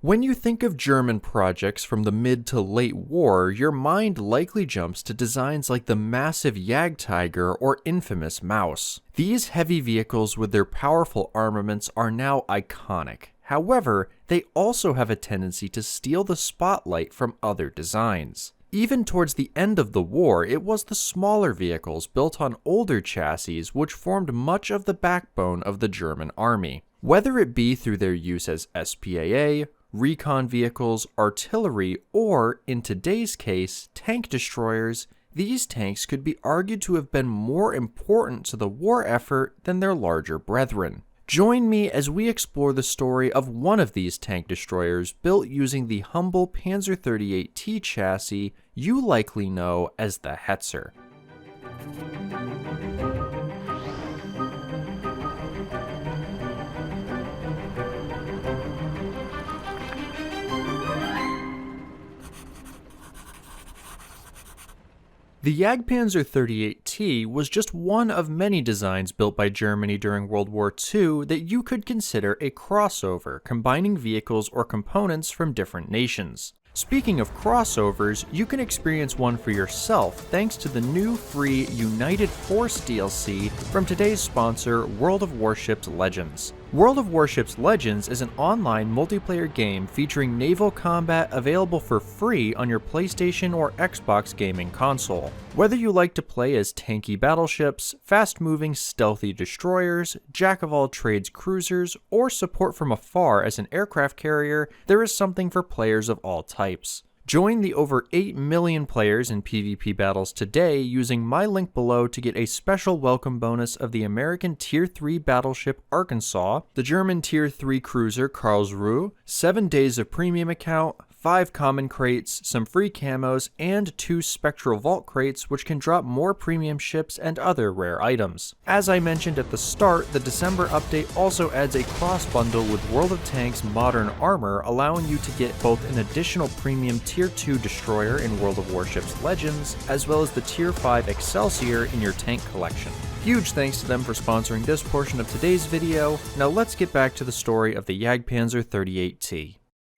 When you think of German projects from the mid to late war, your mind likely jumps to designs like the massive Jagdtiger or infamous Maus. These heavy vehicles with their powerful armaments are now iconic. However, they also have a tendency to steal the spotlight from other designs. Even towards the end of the war, it was the smaller vehicles built on older chassis which formed much of the backbone of the German army. Whether it be through their use as SPAA, recon vehicles, artillery, or, in today's case, tank destroyers, these tanks could be argued to have been more important to the war effort than their larger brethren. Join me as we explore the story of one of these tank destroyers built using the humble Panzer 38T chassis you likely know as the Hetzer. The Jagdpanzer 38T was just one of many designs built by Germany during World War II that you could consider a crossover, combining vehicles or components from different nations. Speaking of crossovers, you can experience one for yourself thanks to the new free United Force DLC from today's sponsor, World of Warships Legends. World of Warships Legends is an online multiplayer game featuring naval combat available for free on your PlayStation or Xbox gaming console. Whether you like to play as tanky battleships, fast-moving stealthy destroyers, jack-of-all-trades cruisers, or support from afar as an aircraft carrier, there is something for players of all types. Join the over 8 million players in PvP battles today using my link below to get a special welcome bonus of the American Tier 3 battleship Arkansas, the German Tier 3 cruiser Karlsruhe, 7 days of premium account, 5 common crates, some free camos, and 2 spectral vault crates which can drop more premium ships and other rare items. As I mentioned at the start, the December update also adds a cross bundle with World of Tanks Modern Armor, allowing you to get both an additional premium Tier 2 destroyer in World of Warships Legends, as well as the Tier 5 Excelsior in your tank collection. Huge thanks to them for sponsoring this portion of today's video. Now let's get back to the story of the Jagdpanzer 38T.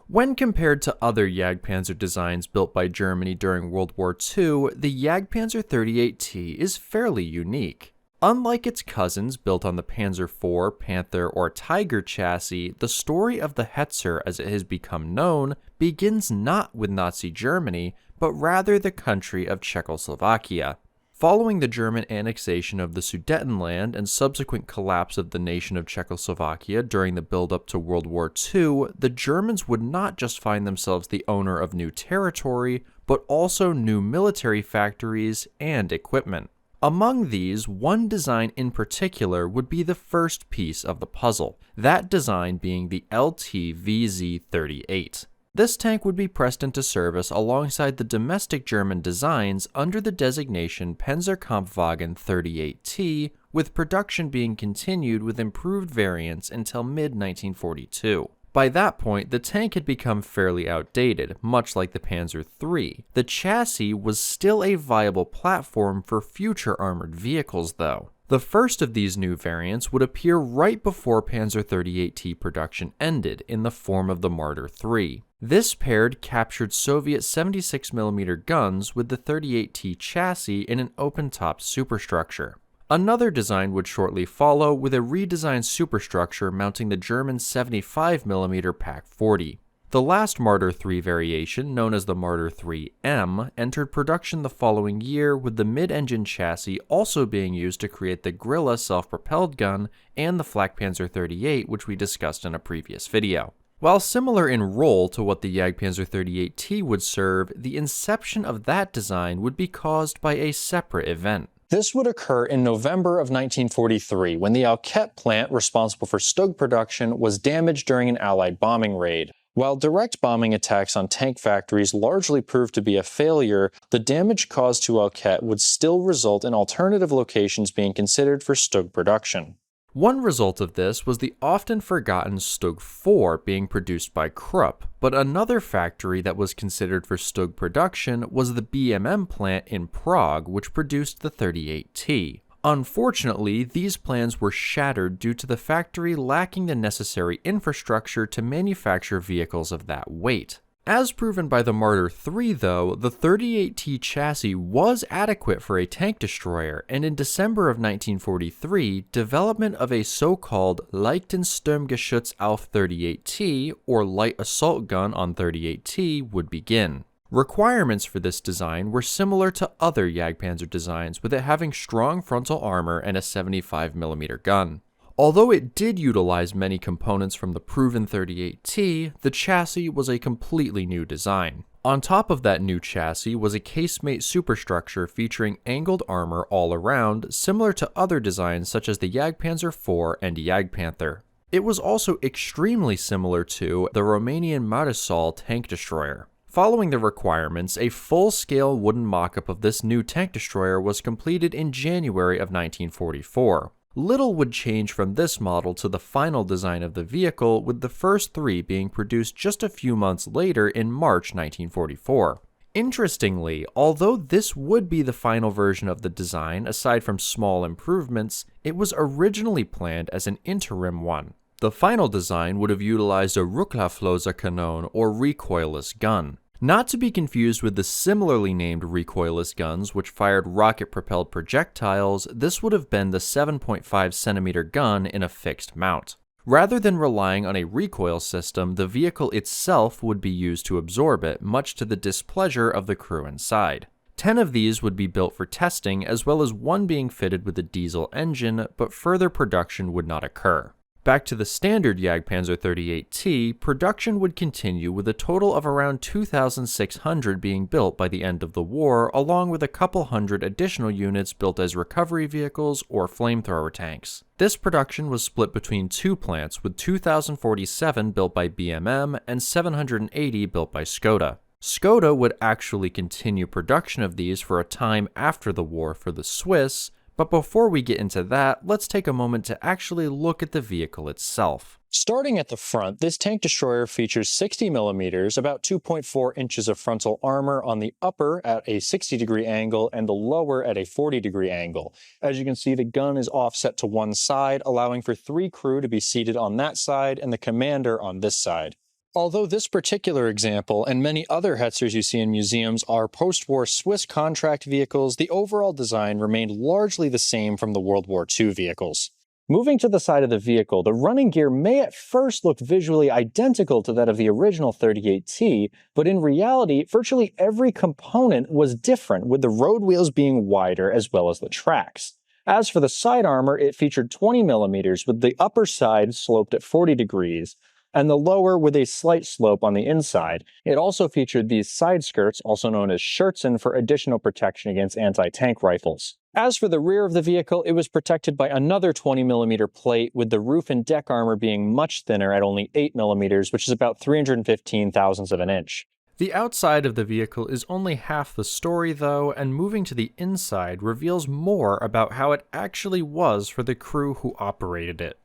When compared to other Jagdpanzer designs built by Germany during World War II, the Jagdpanzer 38T is fairly unique. Unlike its cousins built on the Panzer IV, Panther, or Tiger chassis, the story of the Hetzer, as it has become known, begins not with Nazi Germany, but rather the country of Czechoslovakia. Following the German annexation of the Sudetenland and subsequent collapse of the nation of Czechoslovakia during the build-up to World War II, the Germans would not just find themselves the owner of new territory, but also new military factories and equipment. Among these, one design in particular would be the first piece of the puzzle, that design being the LT-VZ-38. This tank would be pressed into service alongside the domestic German designs under the designation Panzerkampfwagen 38T, with production being continued with improved variants until mid-1942. By that point, the tank had become fairly outdated, much like the Panzer III. The chassis was still a viable platform for future armored vehicles, though. The first of these new variants would appear right before Panzer 38T production ended in the form of the Marder III. This paired captured Soviet 76mm guns with the 38T chassis in an open-top superstructure. Another design would shortly follow with a redesigned superstructure mounting the German 75mm Pak-40. The last Marder III variation, known as the Marder III-M, entered production the following year, with the mid-engine chassis also being used to create the Grille self-propelled gun and the Flakpanzer 38, which we discussed in a previous video. While similar in role to what the Jagdpanzer 38T would serve, the inception of that design would be caused by a separate event. This would occur in November of 1943, when the Alket plant responsible for Stug production was damaged during an Allied bombing raid. While direct bombing attacks on tank factories largely proved to be a failure, the damage caused to Alket would still result in alternative locations being considered for Stug production. One result of this was the often forgotten Stug 4 being produced by Krupp, but another factory that was considered for Stug production was the BMM plant in Prague, which produced the 38T. Unfortunately, these plans were shattered due to the factory lacking the necessary infrastructure to manufacture vehicles of that weight. As proven by the Marder III though, the 38T chassis was adequate for a tank destroyer, and in December of 1943, development of a so-called leichten Sturmgeschutz auf 38T, or light assault gun on 38T, would begin. Requirements for this design were similar to other Jagdpanzer designs, with it having strong frontal armor and a 75mm gun. Although it did utilize many components from the proven 38T, the chassis was a completely new design. On top of that new chassis was a casemate superstructure featuring angled armor all around, similar to other designs such as the Jagdpanzer IV and Jagdpanther. It was also extremely similar to the Romanian Marisol tank destroyer. Following the requirements, a full-scale wooden mock-up of this new tank destroyer was completed in January of 1944. Little would change from this model to the final design of the vehicle, with the first three being produced just a few months later in March 1944. Interestingly, although this would be the final version of the design, aside from small improvements, it was originally planned as an interim one. The final design would have utilized a Rücklaufflöser-Kanon, or recoilless gun. Not to be confused with the similarly named recoilless guns which fired rocket-propelled projectiles, this would have been the 7.5cm gun in a fixed mount. Rather than relying on a recoil system, the vehicle itself would be used to absorb it, much to the displeasure of the crew inside. 10 of these would be built for testing, as well as one being fitted with a diesel engine, but further production would not occur. Back to the standard Jagdpanzer 38T, production would continue with a total of around 2,600 being built by the end of the war, along with a couple hundred additional units built as recovery vehicles or flamethrower tanks. This production was split between two plants, with 2,047 built by BMM and 780 built by Skoda. Skoda would actually continue production of these for a time after the war for the Swiss, but before we get into that, let's take a moment to actually look at the vehicle itself. Starting at the front, this tank destroyer features 60mm, about 2.4 inches of frontal armor on the upper at a 60-degree angle and the lower at a 40-degree angle. As you can see, the gun is offset to one side, allowing for 3 crew to be seated on that side and the commander on this side. Although this particular example and many other Hetzers you see in museums are post-war Swiss contract vehicles, the overall design remained largely the same from the World War II vehicles. Moving to the side of the vehicle, the running gear may at first look visually identical to that of the original 38T, but in reality, virtually every component was different, with the road wheels being wider as well as the tracks. As for the side armor, it featured 20mm, with the upper side sloped at 40 degrees, and the lower with a slight slope on the inside. It also featured these side skirts, also known as Schürzen, for additional protection against anti-tank rifles. As for the rear of the vehicle, it was protected by another 20mm plate, with the roof and deck armor being much thinner at only 8mm, which is about 315 thousandths of an inch. The outside of the vehicle is only half the story though, and moving to the inside reveals more about how it actually was for the crew who operated it.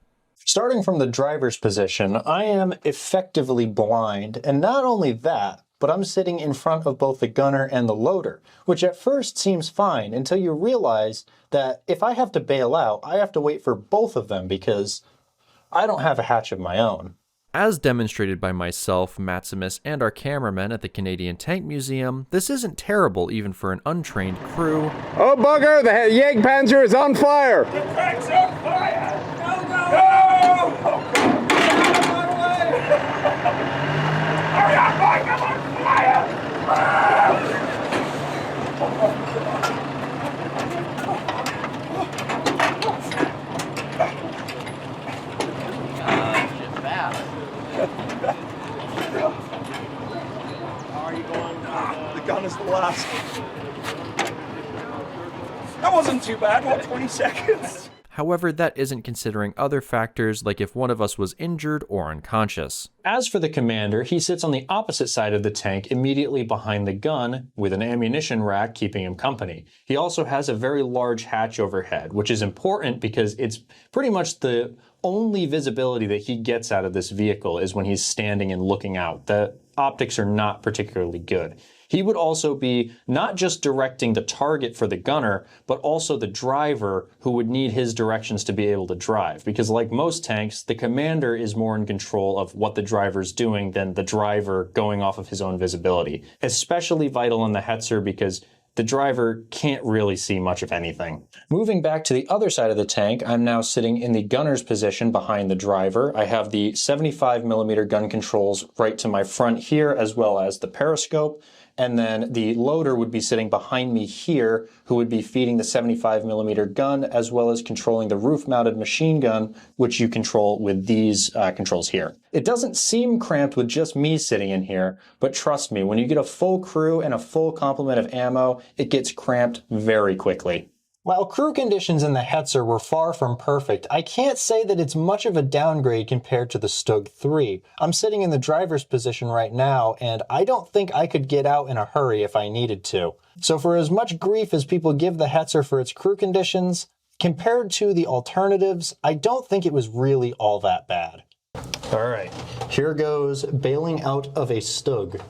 Starting from the driver's position, I am effectively blind, and not only that, but I'm sitting in front of both the gunner and the loader, which at first seems fine until you realize that if I have to bail out, I have to wait for both of them because I don't have a hatch of my own. As demonstrated by myself, Maximus, and our cameramen at the Canadian Tank Museum, this isn't terrible even for an untrained crew. Oh bugger, the Jagdpanzer is on fire! The crack's on fire! Go, go! Go! Oh, God. Run away! Hurry up, boy! I'm on fire! How are you going? The gun is the last. That wasn't too bad, what, 20 seconds? However, that isn't considering other factors like if one of us was injured or unconscious. As for the commander, he sits on the opposite side of the tank immediately behind the gun, with an ammunition rack keeping him company. He also has a very large hatch overhead, which is important because it's pretty much the only visibility that he gets out of this vehicle is when he's standing and looking out. The optics are not particularly good. He would also be not just directing the target for the gunner, but also the driver who would need his directions to be able to drive. Because like most tanks, the commander is more in control of what the driver's doing than the driver going off of his own visibility. Especially vital in the Hetzer because the driver can't really see much of anything. Moving back to the other side of the tank, I'm now sitting in the gunner's position behind the driver. I have the 75mm gun controls right to my front here, as well as the periscope. And then the loader would be sitting behind me here, who would be feeding the 75mm gun, as well as controlling the roof-mounted machine gun, which you control with these controls here. It doesn't seem cramped with just me sitting in here, but trust me, when you get a full crew and a full complement of ammo, it gets cramped very quickly. While crew conditions in the Hetzer were far from perfect, I can't say that it's much of a downgrade compared to the Stug 3. I'm sitting in the driver's position right now, and I don't think I could get out in a hurry if I needed to. So for as much grief as people give the Hetzer for its crew conditions, compared to the alternatives, I don't think it was really all that bad. Alright, here goes bailing out of a Stug.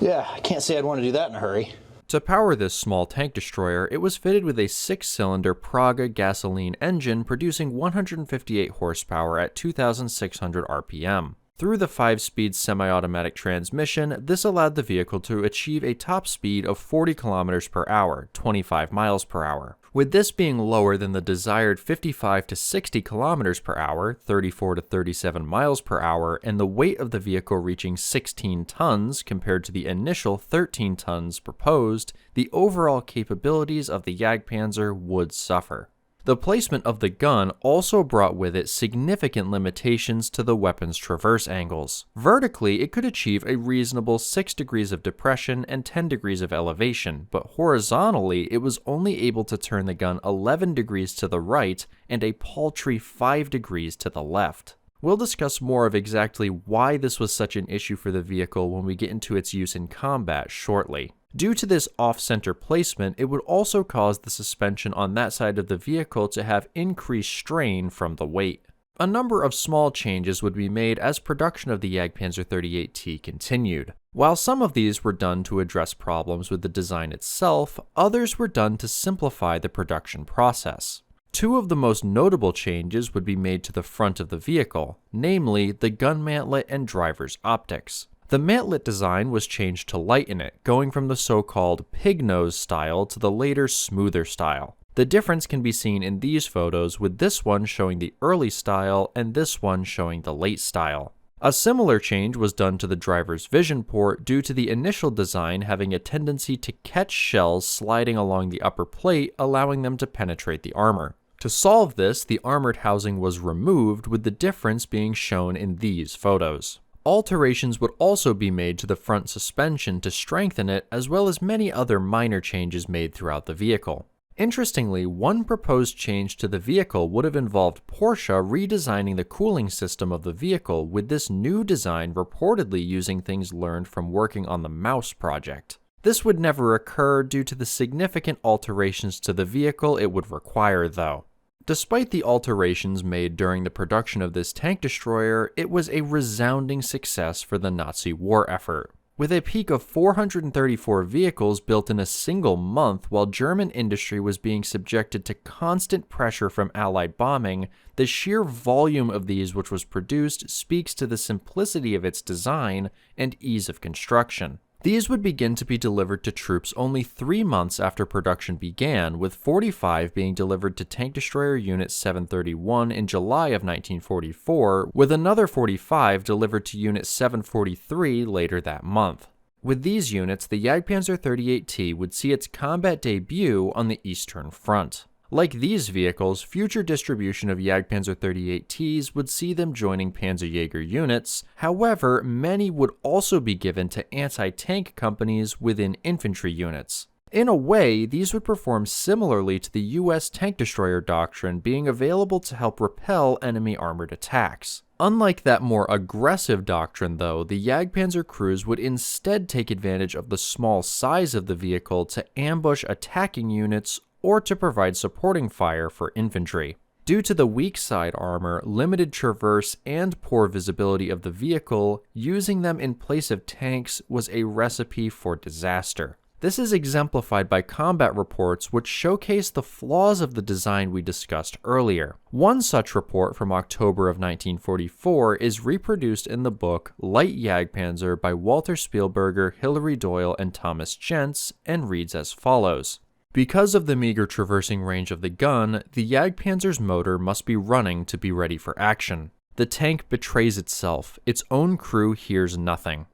Yeah, I can't say I'd want to do that in a hurry. To power this small tank destroyer, it was fitted with a 6-cylinder Praga gasoline engine producing 158 horsepower at 2,600 RPM. Through the 5-speed semi-automatic transmission, this allowed the vehicle to achieve a top speed of 40 km per hour, 25 miles per hour. With this being lower than the desired 55 to 60 km per hour, 34 to 37 miles per hour, and the weight of the vehicle reaching 16 tons compared to the initial 13 tons proposed, the overall capabilities of the Jagdpanzer would suffer. The placement of the gun also brought with it significant limitations to the weapon's traverse angles. Vertically, it could achieve a reasonable 6 degrees of depression and 10 degrees of elevation, but horizontally, it was only able to turn the gun 11 degrees to the right and a paltry 5 degrees to the left. We'll discuss more of exactly why this was such an issue for the vehicle when we get into its use in combat shortly. Due to this off-center placement, it would also cause the suspension on that side of the vehicle to have increased strain from the weight. A number of small changes would be made as production of the Jagdpanzer 38T continued. While some of these were done to address problems with the design itself, others were done to simplify the production process. Two of the most notable changes would be made to the front of the vehicle, namely the gun mantlet and driver's optics. The mantlet design was changed to lighten it, going from the so-called pig nose style to the later smoother style. The difference can be seen in these photos, with this one showing the early style and this one showing the late style. A similar change was done to the driver's vision port due to the initial design having a tendency to catch shells sliding along the upper plate, allowing them to penetrate the armor. To solve this, the armored housing was removed, with the difference being shown in these photos. Alterations would also be made to the front suspension to strengthen it, as well as many other minor changes made throughout the vehicle. Interestingly, one proposed change to the vehicle would have involved Porsche redesigning the cooling system of the vehicle, with this new design reportedly using things learned from working on the Mouse project. This would never occur due to the significant alterations to the vehicle it would require, though. Despite the alterations made during the production of this tank destroyer, it was a resounding success for the Nazi war effort. With a peak of 434 vehicles built in a single month while German industry was being subjected to constant pressure from Allied bombing, the sheer volume of these which was produced speaks to the simplicity of its design and ease of construction. These would begin to be delivered to troops only 3 months after production began, with 45 being delivered to Tank Destroyer Unit 731 in July of 1944, with another 45 delivered to Unit 743 later that month. With these units, the Jagdpanzer 38T would see its combat debut on the Eastern Front. Like these vehicles, future distribution of Jagdpanzer 38Ts would see them joining Panzerjäger units. However, many would also be given to anti-tank companies within infantry units. In a way, these would perform similarly to the US tank destroyer doctrine being available to help repel enemy armored attacks. Unlike that more aggressive doctrine though, the Jagdpanzer crews would instead take advantage of the small size of the vehicle to ambush attacking units or to provide supporting fire for infantry. Due to the weak side armor, limited traverse, and poor visibility of the vehicle, using them in place of tanks was a recipe for disaster. This is exemplified by combat reports which showcase the flaws of the design we discussed earlier. One such report from October of 1944 is reproduced in the book Light Jagdpanzer by Walter Spielberger, Hilary Doyle, and Thomas Gentz, and reads as follows. Because of the meager traversing range of the gun, the Jagdpanzer's motor must be running to be ready for action. The tank betrays itself, its own crew hears nothing.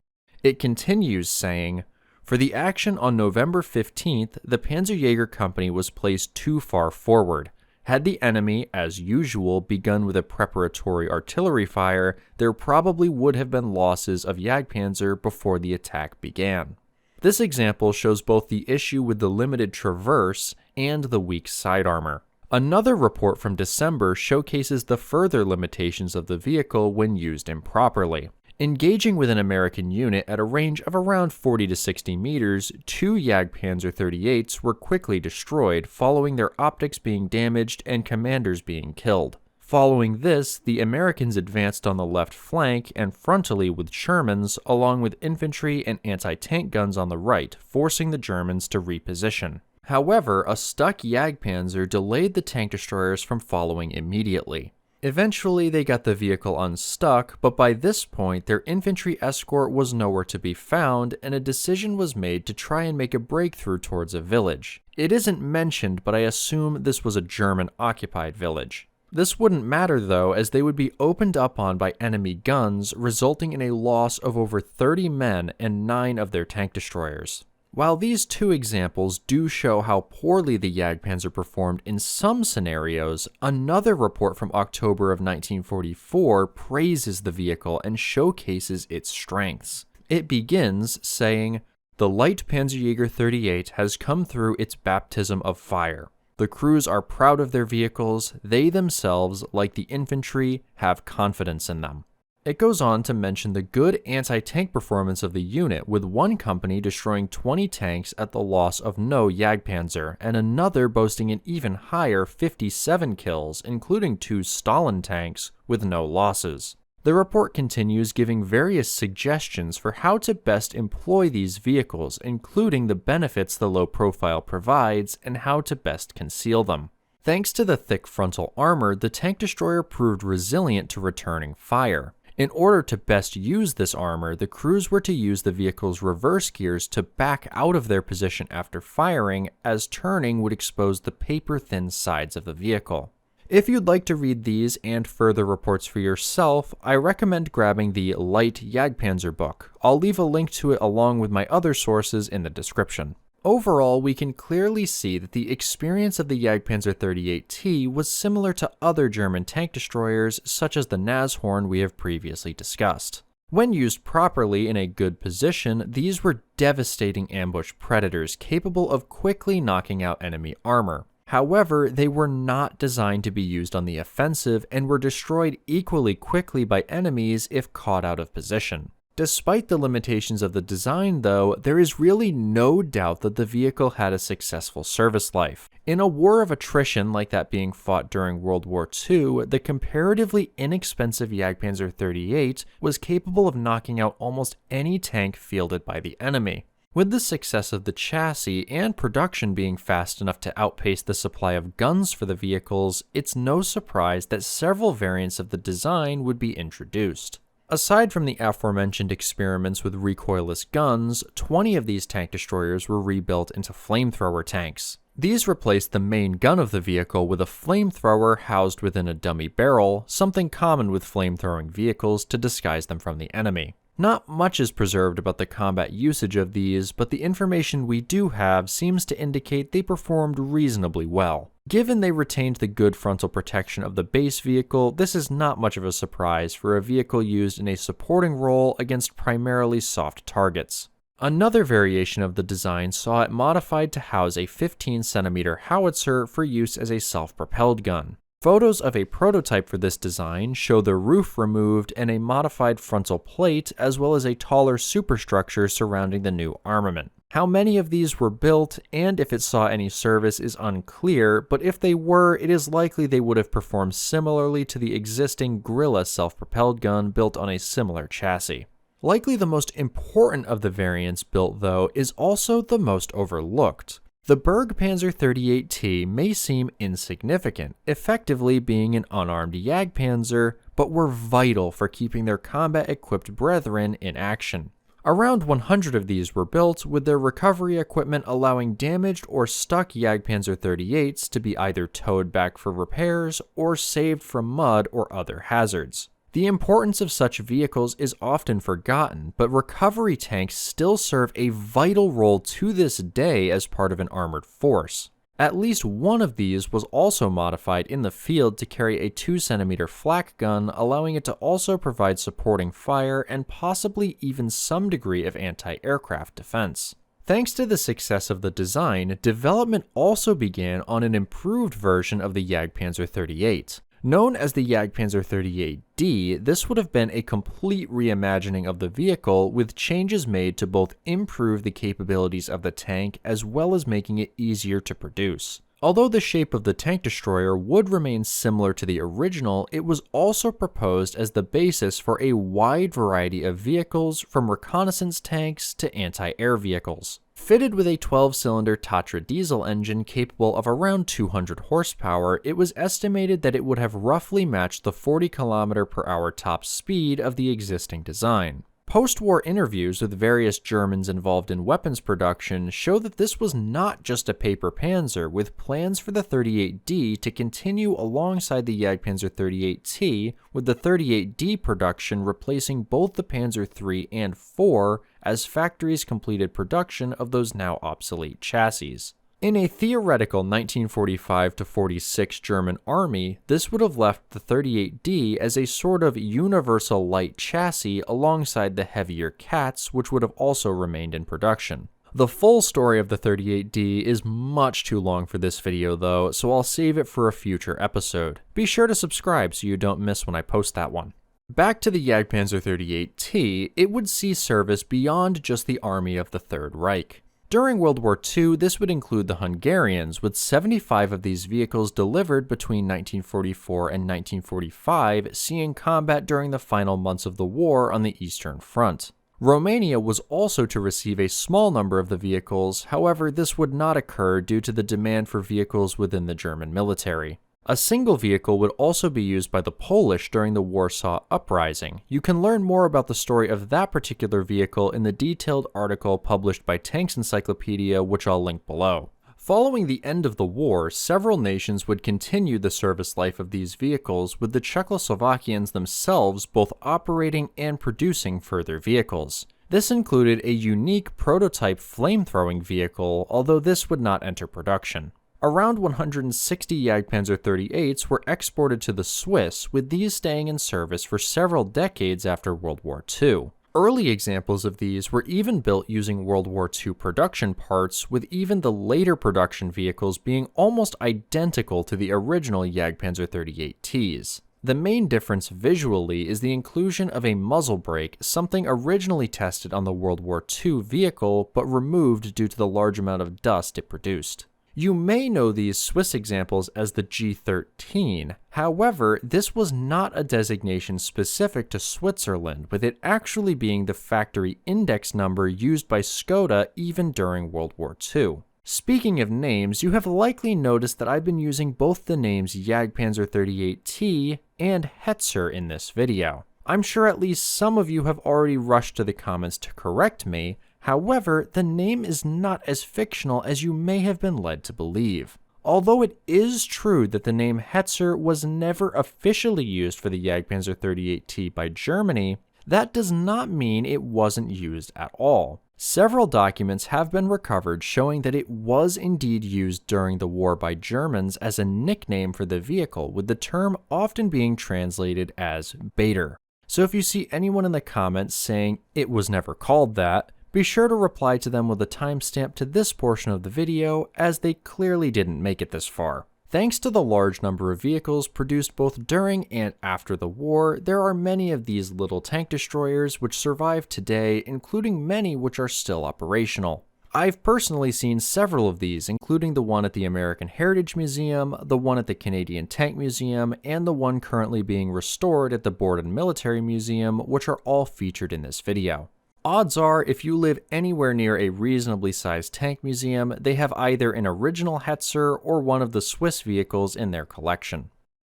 It continues saying, for the action on November 15th, the Panzerjäger Company was placed too far forward. Had the enemy, as usual, begun with a preparatory artillery fire, there probably would have been losses of Jagdpanzer before the attack began. This example shows both the issue with the limited traverse and the weak side armor. Another report from December showcases the further limitations of the vehicle when used improperly. Engaging with an American unit at a range of around 40 to 60 meters, 2 Jagdpanzer 38s were quickly destroyed, following their optics being damaged and commanders being killed. Following this, the Americans advanced on the left flank and frontally with Shermans, along with infantry and anti-tank guns on the right, forcing the Germans to reposition. However, a stuck Jagdpanzer delayed the tank destroyers from following immediately. Eventually, they got the vehicle unstuck, but by this point, their infantry escort was nowhere to be found, and a decision was made to try and make a breakthrough towards a village. It isn't mentioned, but I assume this was a German-occupied village. This wouldn't matter though, as they would be opened up on by enemy guns, resulting in a loss of over 30 men and 9 of their tank destroyers. While these two examples do show how poorly the Jagdpanzer performed in some scenarios, another report from October of 1944 praises the vehicle and showcases its strengths. It begins saying, "The light Panzerjäger 38 has come through its baptism of fire. The crews are proud of their vehicles, they themselves, like the infantry, have confidence in them." It goes on to mention the good anti-tank performance of the unit, with one company destroying 20 tanks at the loss of no Jagdpanzer, and another boasting an even higher 57 kills, including 2 Stalin tanks, with no losses. The report continues giving various suggestions for how to best employ these vehicles, including the benefits the low profile provides and how to best conceal them. Thanks to the thick frontal armor, the tank destroyer proved resilient to returning fire. In order to best use this armor, the crews were to use the vehicle's reverse gears to back out of their position after firing, as turning would expose the paper-thin sides of the vehicle. If you'd like to read these and further reports for yourself, I recommend grabbing the Light Jagdpanzer book. I'll leave a link to it along with my other sources in the description. Overall, we can clearly see that the experience of the Jagdpanzer 38T was similar to other German tank destroyers, such as the Nashorn we have previously discussed. When used properly in a good position, these were devastating ambush predators capable of quickly knocking out enemy armor. However, they were not designed to be used on the offensive and were destroyed equally quickly by enemies if caught out of position. Despite the limitations of the design though, there is really no doubt that the vehicle had a successful service life. In a war of attrition like that being fought during World War II, the comparatively inexpensive Jagdpanzer 38 was capable of knocking out almost any tank fielded by the enemy. With the success of the chassis and production being fast enough to outpace the supply of guns for the vehicles, it's no surprise that several variants of the design would be introduced. Aside from the aforementioned experiments with recoilless guns, 20 of these tank destroyers were rebuilt into flamethrower tanks. These replaced the main gun of the vehicle with a flamethrower housed within a dummy barrel, something common with flamethrowing vehicles to disguise them from the enemy. Not much is preserved about the combat usage of these, but the information we do have seems to indicate they performed reasonably well. Given they retained the good frontal protection of the base vehicle, this is not much of a surprise for a vehicle used in a supporting role against primarily soft targets. Another variation of the design saw it modified to house a 15cm howitzer for use as a self-propelled gun. Photos of a prototype for this design show the roof removed and a modified frontal plate, as well as a taller superstructure surrounding the new armament. How many of these were built and if it saw any service is unclear, but if they were, it is likely they would have performed similarly to the existing Grilla self-propelled gun built on a similar chassis. Likely the most important of the variants built, though, is also the most overlooked. The Bergepanzer 38T may seem insignificant, effectively being an unarmed Jagdpanzer, but were vital for keeping their combat-equipped brethren in action. Around 100 of these were built, with their recovery equipment allowing damaged or stuck Jagdpanzer 38s to be either towed back for repairs or saved from mud or other hazards. The importance of such vehicles is often forgotten, but recovery tanks still serve a vital role to this day as part of an armored force. At least one of these was also modified in the field to carry a 2cm flak gun, allowing it to also provide supporting fire and possibly even some degree of anti-aircraft defense. Thanks to the success of the design, development also began on an improved version of the Jagdpanzer 38. Known as the Jagdpanzer 38D, this would have been a complete reimagining of the vehicle, with changes made to both improve the capabilities of the tank as well as making it easier to produce. Although the shape of the tank destroyer would remain similar to the original, it was also proposed as the basis for a wide variety of vehicles, from reconnaissance tanks to anti-air vehicles. Fitted with a 12-cylinder Tatra diesel engine capable of around 200 horsepower, it was estimated that it would have roughly matched the 40 km/h top speed of the existing design. Post-war interviews with various Germans involved in weapons production show that this was not just a paper panzer, with plans for the 38D to continue alongside the Jagdpanzer 38T, with the 38D production replacing both the Panzer III and IV as factories completed production of those now obsolete chassis. In a theoretical 1945-46 German army, this would have left the 38D as a sort of universal light chassis alongside the heavier Cats, which would have also remained in production. The full story of the 38D is much too long for this video though, so I'll save it for a future episode. Be sure to subscribe so you don't miss when I post that one. Back to the Jagdpanzer 38T, it would see service beyond just the army of the Third Reich. During World War II, this would include the Hungarians, with 75 of these vehicles delivered between 1944 and 1945, seeing combat during the final months of the war on the Eastern Front. Romania was also to receive a small number of the vehicles, however, this would not occur due to the demand for vehicles within the German military. A single vehicle would also be used by the Polish during the Warsaw Uprising. You can learn more about the story of that particular vehicle in the detailed article published by Tanks Encyclopedia, which I'll link below. Following the end of the war, several nations would continue the service life of these vehicles, with the Czechoslovakians themselves both operating and producing further vehicles. This included a unique prototype flamethrowing vehicle, although this would not enter production. Around 160 Jagdpanzer 38s were exported to the Swiss, with these staying in service for several decades after World War II. Early examples of these were even built using World War II production parts, with even the later production vehicles being almost identical to the original Jagdpanzer 38Ts. The main difference visually is the inclusion of a muzzle brake, something originally tested on the World War II vehicle, but removed due to the large amount of dust it produced. You may know these Swiss examples as the G13, however, this was not a designation specific to Switzerland, with it actually being the factory index number used by Skoda even during World War II. Speaking of names, you have likely noticed that I've been using both the names Jagdpanzer 38T and Hetzer in this video. I'm sure at least some of you have already rushed to the comments to correct me. However, the name is not as fictional as you may have been led to believe. Although it is true that the name Hetzer was never officially used for the Jagdpanzer 38T by Germany, That does not mean it wasn't used at all. Several documents have been recovered showing that it was indeed used during the war by Germans as a nickname for the vehicle, with the term often being translated as Bader. So if you see anyone in the comments saying it was never called that, be sure to reply to them with a timestamp to this portion of the video, as they clearly didn't make it this far. Thanks to the large number of vehicles produced both during and after the war, there are many of these little tank destroyers which survive today, including many which are still operational. I've personally seen several of these, including the one at the American Heritage Museum, the one at the Canadian Tank Museum, and the one currently being restored at the Borden Military Museum, which are all featured in this video. Odds are, if you live anywhere near a reasonably sized tank museum, they have either an original Hetzer or one of the Swiss vehicles in their collection.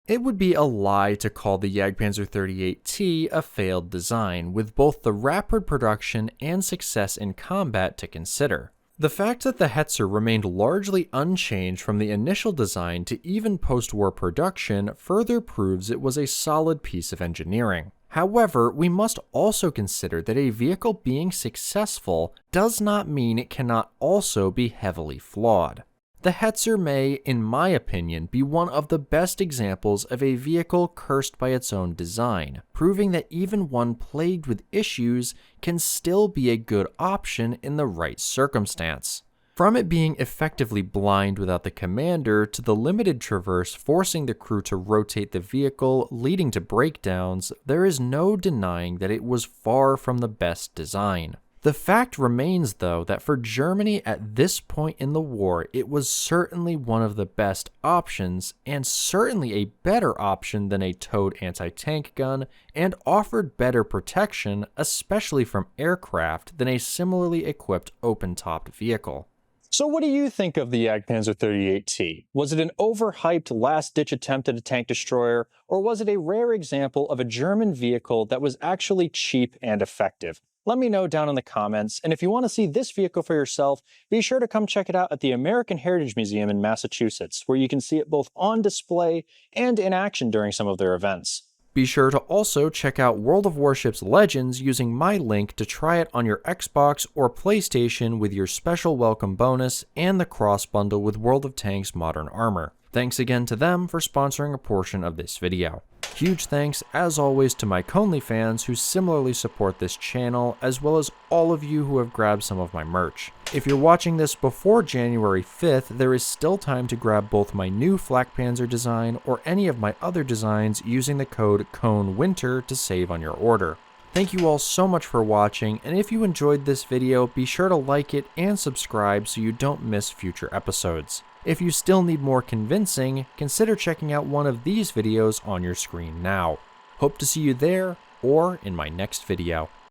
It would be a lie to call the Jagdpanzer 38T a failed design, with both the rapid production and success in combat to consider. The fact that the Hetzer remained largely unchanged from the initial design to even post-war production further proves it was a solid piece of engineering. However, we must also consider that a vehicle being successful does not mean it cannot also be heavily flawed. The Hetzer may, in my opinion, be one of the best examples of a vehicle cursed by its own design, proving that even one plagued with issues can still be a good option in the right circumstance. From it being effectively blind without the commander to the limited traverse forcing the crew to rotate the vehicle, leading to breakdowns, there is no denying that it was far from the best design. The fact remains, though, that for Germany at this point in the war, it was certainly one of the best options, and certainly a better option than a towed anti-tank gun, and offered better protection, especially from aircraft, than a similarly equipped open-topped vehicle. So what do you think of the Jagdpanzer 38T? Was it an overhyped last-ditch attempt at a tank destroyer, or was it a rare example of a German vehicle that was actually cheap and effective? Let me know down in the comments, and if you want to see this vehicle for yourself, be sure to come check it out at the American Heritage Museum in Massachusetts, where you can see it both on display and in action during some of their events. Be sure to also check out World of Warships Legends using my link to try it on your Xbox or PlayStation with your special welcome bonus and the cross bundle with World of Tanks Modern Armor. Thanks again to them for sponsoring a portion of this video. Huge thanks, as always, to my ConelyFans who similarly support this channel, as well as all of you who have grabbed some of my merch. If you're watching this before January 5th, there is still time to grab both my new Flammpanzer design or any of my other designs using the code CONEWINTER to save on your order. Thank you all so much for watching, and if you enjoyed this video, be sure to like it and subscribe so you don't miss future episodes. If you still need more convincing, consider checking out one of these videos on your screen now. Hope to see you there, or in my next video.